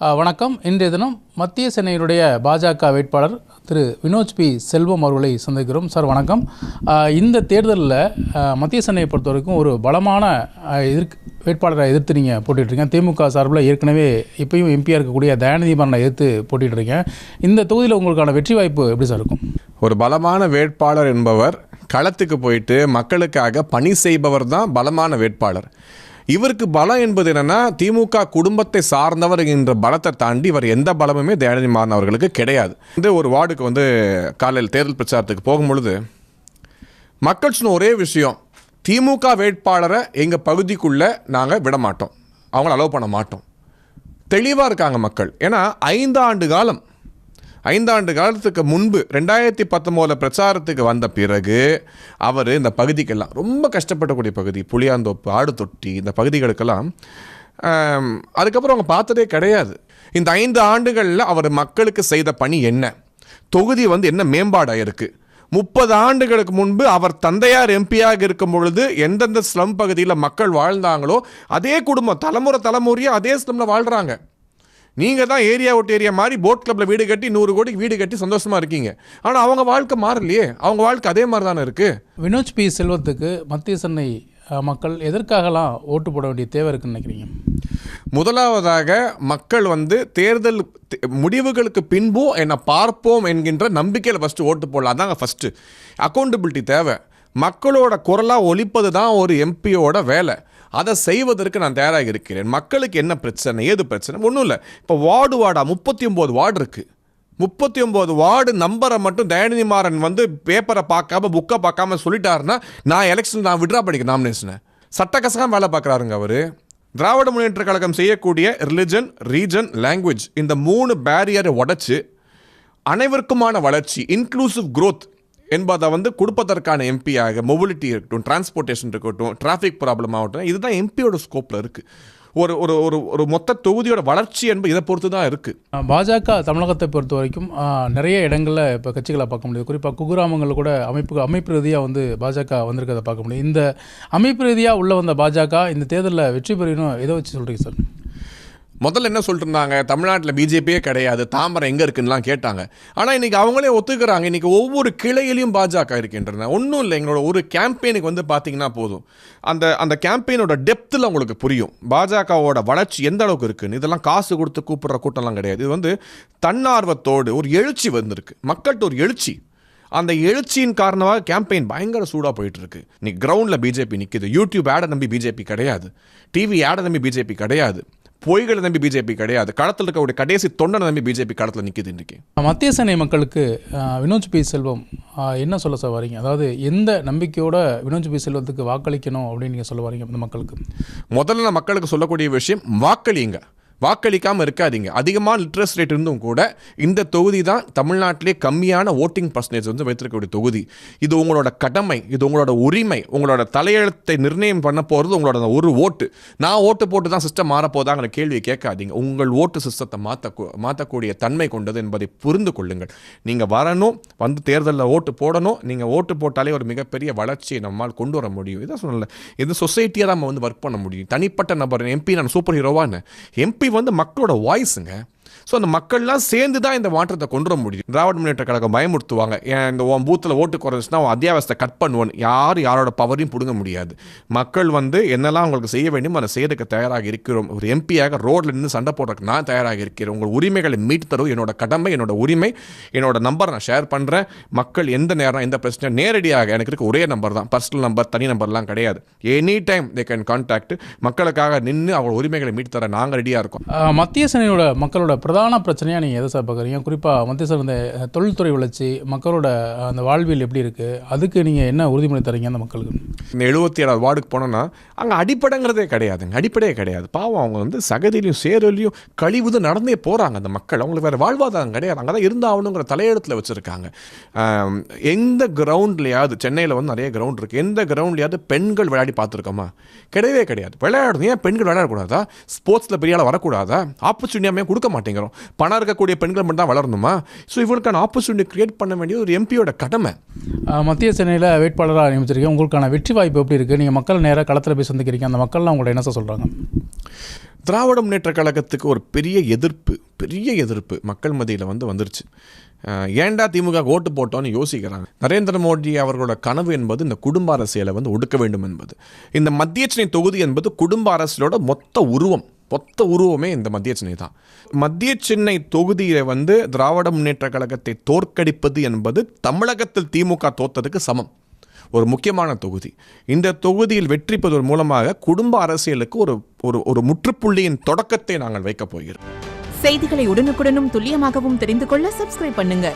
வணக்கம். இன்றைய தினம் மத்திய சென்னையினுடைய பாஜக வேட்பாளர் திரு வினோத் பி செல்வம் அவர்களை சந்திக்கிறோம். சார் வணக்கம். இந்த தேர்தலில் மத்திய சென்னையை பொறுத்த வரைக்கும் ஒரு பலமான வேட்பாளரை எதிர்த்து நீங்கள் போட்டிட்ருக்கீங்க. திமுக சார்பில் ஏற்கனவே இப்பயும் எம்பியாக இருக்கக்கூடிய தயாநிதி மாறனை எதிர்த்து போட்டிட்ருக்கீங்க. இந்த தொகுதியில் உங்களுக்கான வெற்றி வாய்ப்பு எப்படி சார் இருக்கும்? ஒரு பலமான வேட்பாளர் என்பவர் களத்துக்கு போயிட்டு மக்களுக்காக பணி செய்பவர் தான் பலமான வேட்பாளர். இவருக்கு பலம் என்பது என்னென்னா, திமுக குடும்பத்தை சார்ந்தவர் என்ற பலத்தை தாண்டி இவர் எந்த பலமுமே தயாநிதி மாறன் அவர்களுக்கு கிடையாது. ஒரு வார்டுக்கு காலையில் தேர்தல் பிரச்சாரத்துக்கு போகும்பொழுது மக்கள் சொன்ன ஒரே விஷயம், திமுக வேட்பாளரை எங்கள் பகுதிக்குள்ளே நாங்கள் விட மாட்டோம், அவங்கள அலோவ் பண்ண மாட்டோம். தெளிவாக இருக்காங்க மக்கள். ஏன்னா 5 ஆண்டு காலத்துக்கு முன்பு 2019 பிரச்சாரத்துக்கு வந்த பிறகு அவர் இந்த பகுதிக்கெல்லாம் ரொம்ப கஷ்டப்படக்கூடிய பகுதி, புளியாந்தோப்பு, ஆடுதொட்டி, இந்த பகுதிகளுக்கெல்லாம் அதுக்கப்புறம் அவங்க பார்த்ததே கிடையாது. இந்த 5 ஆண்டுகளில் அவர் மக்களுக்கு செய்த பணி என்ன, தொகுதி என்ன மேம்பாடாயிருக்கு. 30 ஆண்டுகளுக்கு முன்பு அவர் தந்தையார் எம்பியாக இருக்கும் பொழுது எந்தெந்த ஸ்லம் பகுதியில் மக்கள் வாழ்ந்தாங்களோ அதே குடும்பம் தலைமுறையாக அதே ஸ்லம்ல வாழ்கிறாங்க. நீங்கள் தான் ஏரியா விட்டு ஏரியா மாதிரி போட் கிளப்பில் வீடு கட்டி 100 கோடிக்கு வீடு கட்டி சந்தோஷமாக இருக்கீங்க. ஆனால் அவங்க வாழ்க்கை மாறலையே, அவங்க வாழ்க்கை அதே மாதிரி தானே இருக்குது. வினோத் பி செல்வத்துக்கு மத்திய சென்னை மக்கள் எதற்காகலாம் ஓட்டு போட வேண்டிய தேவை இருக்குன்னு நினைக்கிறீங்க? முதலாவதாக மக்கள் தேர்தல் முடிவுகளுக்கு பின்பும் என்னை பார்ப்போம் என்கின்ற நம்பிக்கையில் ஃபஸ்ட்டு ஓட்டு போடலாம். அதாங்க ஃபஸ்ட்டு. அக்கௌண்டபிலிட்டி தேவை. மக்களோட குரலாக ஒலிப்பது தான் ஒரு எம்பியோட வேலை. அதை செய்வதற்கு நான் தயாராக இருக்கிறேன். மக்களுக்கு என்ன பிரச்சனை, ஏது பிரச்சனை, ஒன்றும் இல்லை. இப்போ வார்டாக 39 வார்டு இருக்குது. 39 வார்டு நம்பரை மட்டும் தயாநிதி மாறன் பேப்பரை பார்க்காம புக்கை பார்க்காம சொல்லிட்டாருன்னா நான் எலெக்ஷன் நான் விட்ரா பண்ணிக்க நாமினேஷனை சட்டக்கசகம் வேலை பார்க்குறாருங்க அவர். திராவிட முன்னேற்ற கழகம் செய்யக்கூடிய ரிலிஜன், ரீஜன், லாங்குவேஜ் இந்த 3 பேரியரை உடைச்சு அனைவருக்குமான வளர்ச்சி, இன்க்ளூசிவ் க்ரோத் என்பதை கொடுப்பதற்கான எம்பியாக மொபிலிட்டி இருக்கட்டும், டிரான்ஸ்போர்ட்டேஷன் இருக்கட்டும், டிராஃபிக் ப்ராப்ளம் ஆகட்டும், இதுதான் எம்பியோட ஸ்கோப்பில் இருக்குது. ஒரு ஒரு ஒரு மொத்த தொகுதியோட வளர்ச்சி என்பது இதை பொறுத்து தான் இருக்குது. பாஜக தமிழகத்தை பொறுத்த வரைக்கும் நிறைய இடங்களில் இப்போ கட்சிகளை பார்க்க முடியுது. குறிப்பாக குக்கிராமங்களில் கூட அமைப்பு ரீதியாக பாஜக வந்திருக்கிறத பார்க்க முடியும். இந்த அமைப்பு ரீதியாக உள்ளே வந்த பாஜக இந்த தேர்தலில் வெற்றி பெறணும் எதை வச்சு சொல்கிறீங்க சார்? முதல்ல என்ன சொல்லிட்டு இருந்தாங்க, தமிழ்நாட்டில் பிஜேபியே கிடையாது, தாமரை எங்கே இருக்குன்னுலாம் கேட்டாங்க. ஆனால் இன்றைக்கி அவங்களே ஒத்துக்கிறாங்க. இன்றைக்கி ஒவ்வொரு கிளையிலையும் பாஜக இருக்கின்றன. ஒன்றும் இல்லை, எங்களோட ஒரு கேம்பெயினுக்கு பார்த்தீங்கன்னா போதும், அந்த கேம்பெயினோட டெப்த்தில் உங்களுக்கு புரியும் பாஜகவோட வளர்ச்சி எந்த அளவுக்கு இருக்குன்னு. இதெல்லாம் காசு கொடுத்து கூப்பிட்ற கூட்டம்லாம் கிடையாது. இது தன்னார்வத்தோடு ஒரு எழுச்சி வந்திருக்கு, மக்கள்கிட்ட ஒரு எழுச்சி. அந்த எழுச்சியின் காரணமாக கேம்பெயின் பயங்கர சூடாக போயிட்டுருக்கு. இன்னைக்கு கிரவுண்டில் பிஜேபி நிற்கிது. யூடியூப் ஆடை நம்பி பிஜேபி கிடையாது, டிவி ஆடை நம்பி பிஜேபி கிடையாது, பொய்களை நம்பி பிஜேபி கிடையாது, களத்தில் இருக்கக்கூடிய கடைசி தொண்டனை நம்பி பிஜேபி களத்தில் நிற்கிது. இன்றைக்கி மத்திய சென்னை மக்களுக்கு வினோத் பி செல்வம் என்ன சொல்ல சார் வரீங்க? அதாவது எந்த நம்பிக்கையோட வினோத் பி செல்வத்துக்கு வாக்களிக்கணும் அப்படின்னு நீங்கள் சொல்ல வரீங்க இந்த மக்களுக்கு? முதல்ல நான் மக்களுக்கு சொல்லக்கூடிய விஷயம், வாக்களிக்காமல் இருக்காதீங்க. அதிகமான லிட்ரஸ் ரேட் இருந்தும் கூட இந்த தொகுதி தான் தமிழ்நாட்டிலே கம்மியான ஓட்டிங் பர்சன்டேஜ் வைத்திருக்கக்கூடிய தொகுதி. இது உங்களோட கடமை, இது உங்களோட உரிமை. உங்களோட தலையெழுத்தை நிர்ணயம் பண்ண போகிறது உங்களோட ஒரு ஓட்டு. நான் ஓட்டு போட்டு தான் சிஸ்டம் மாறப்போதாங்கிற கேள்வியை கேட்காதீங்க. உங்கள் ஓட்டு சிஸ்டத்தை மாற்றக்கூடிய தன்மை கொண்டது என்பதை புரிந்து கொள்ளுங்கள். நீங்கள் வரணும், தேர்தலில் ஓட்டு போடணும். நீங்கள் ஓட்டு போட்டாலே ஒரு மிகப்பெரிய வளர்ச்சியை நம்மால் கொண்டு வர முடியும். இதான் சொல்லலை, இது சொசைட்டியாக நம்ம ஒர்க் பண்ண முடியும். தனிப்பட்ட நபர் எம்பி நான் சூப்பர் ஹீரோவான்னு எம்பி மக்களோட வாய்ஸுங்க. ஸோ அந்த மக்கள்லாம் சேர்ந்து தான் இந்த மாற்றத்தை கொண்டு வர முடியும். திராவிட முன்னேற்ற கழகம் பயமுறுத்துவாங்க, இந்த பூத்தில் ஓட்டு குறைஞ்சிச்சுன்னா அத்தியாவசியத்தை கட் பண்ணுவோம். யாரோட பவரையும் பிடுங்க முடியாது. மக்கள் என்னெல்லாம் உங்களுக்கு செய்ய வேண்டும் அதை செய்யறதுக்கு தயாராக இருக்கிறோம். ஒரு எம்பியாக ரோட்ல நின்று சண்டை போடுறதுக்கு நான் தயாராக இருக்கிறேன். உங்கள் உரிமைகளை மீட்டு தருவது என்னோட கடமை, என்னோட உரிமை. என்னோட நம்பர் நான் ஷேர் பண்ணுறேன். மக்கள் எந்த நேரம் எந்த பிரச்சனை நேரடியாக எனக்கு இருக்க ஒரே நம்பர் தான், பர்சனல் நம்பர், தனி நம்பர்லாம் கிடையாது. Any time they can contact. மக்களுக்காக நின்று அவங்க உரிமைகளை மீட்டு தர நாங்கள் ரெடியாக இருக்கோம். மத்திய சென்னையோட மக்களோட பிரதான பிரச்சனையாக நீங்கள் எதை சார் பார்க்குறீங்க? குறிப்பாக மத்திய சார் இந்த தொழில்துறை வளர்ச்சி, மக்களோட அந்த வாழ்வியல் எப்படி இருக்குது, அதுக்கு நீங்கள் என்ன உறுதிமொழி தரீங்க அந்த மக்களுக்கு? இந்த 77 வார்டுக்கு போனோன்னா அங்கே அடிப்படைங்கிறதே கிடையாதுங்க, அடிப்படையே கிடையாது. பாவம் அவங்க சகதியிலையும் சேரலையும் கழிவுது நடந்தே போகிறாங்க. அந்த மக்கள் அவங்களுக்கு வேறு வாழ்வாதாரம் கிடையாது, அங்கே தான் இருந்தாகணுங்கிற தலையெழுத்தில் வச்சுருக்காங்க. எந்த கிரவுண்ட்லையாவது, சென்னையில் நிறைய கிரவுண்ட் இருக்குது, எந்த கிரவுண்ட்லையாவது பெண்கள் விளையாடி பார்த்துருக்கோமா? கிடையவே கிடையாது. விளையாடுறது ஏன் பெண்கள் விளையாடக்கூடாதா? ஸ்போர்ட்ஸில் பெரிய ஆள் வரக்கூடாதா? ஆப்பர்ச்சுனிட்டியாக கொடுக்க மாட்டேங்கிறோம். பணம் இருக்கக்கூடிய பெண்கள் மட்டும் தான் வளரணுமா? ஸோ இவங்களுக்கான ஆப்பர்ச்சுனிட்டி கிரியேட் பண்ண வேண்டிய ஒரு எம்பியோட கடமை. மத்திய சென்னையில் வேட்பாளராக நியமிச்சிருக்கீங்க, உங்களுக்கான வெற்றி வாய்ப்பு எப்படி இருக்குது? நீங்கள் மக்கள் நேராக களத்தில் போய் சந்திக்கிறீங்க, அந்த மக்கள்லாம் உங்கள்ட்ட என்ன சொல்கிறாங்க? திராவிட முன்னேற்ற கழகத்துக்கு ஒரு பெரிய எதிர்ப்பு மக்கள் மத்தியில் வந்துருச்சு. ஏன்டா திமுக ஓட்டு போட்டோன்னு யோசிக்கிறாங்க. நரேந்திர மோடி அவர்களோட கனவு என்பது இந்த குடும்ப அரசியலை ஒடுக்க வேண்டும் என்பது. இந்த மத்திய சென்னை தொகுதி என்பது குடும்ப அரசியலோட மொத்த உருவமே இந்த மத்திய சென்னை தான். மத்திய சென்னை தொகுதியை திராவிட முன்னேற்ற கழகத்தை தோற்கடிப்பது என்பது தமிழகத்தில் திமுக தோத்ததுக்கு சமம். ஒரு முக்கியமான தொகுதி. இந்த தொகுதியில் வெற்றி பெறுவதன் மூலமாக குடும்ப அரசியலுக்கு ஒரு முற்றுப்புள்ளியின் தொடக்கத்தை நாங்கள் வைக்கப் போகிறோம். செய்திகளை உடனுக்குடனும் துல்லியமாகவும் தெரிந்து கொள்ள சப்ஸ்கிரைப் பண்ணுங்க.